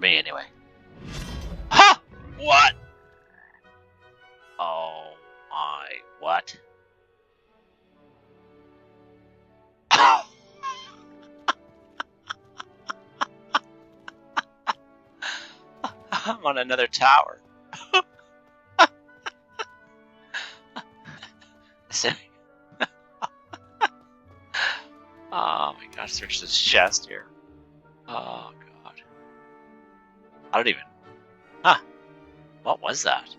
me, anyway. Ha! What? Oh my, what? I'm on another tower. Oh my gosh, search this chest here. Oh god. I don't even... Huh. What was that?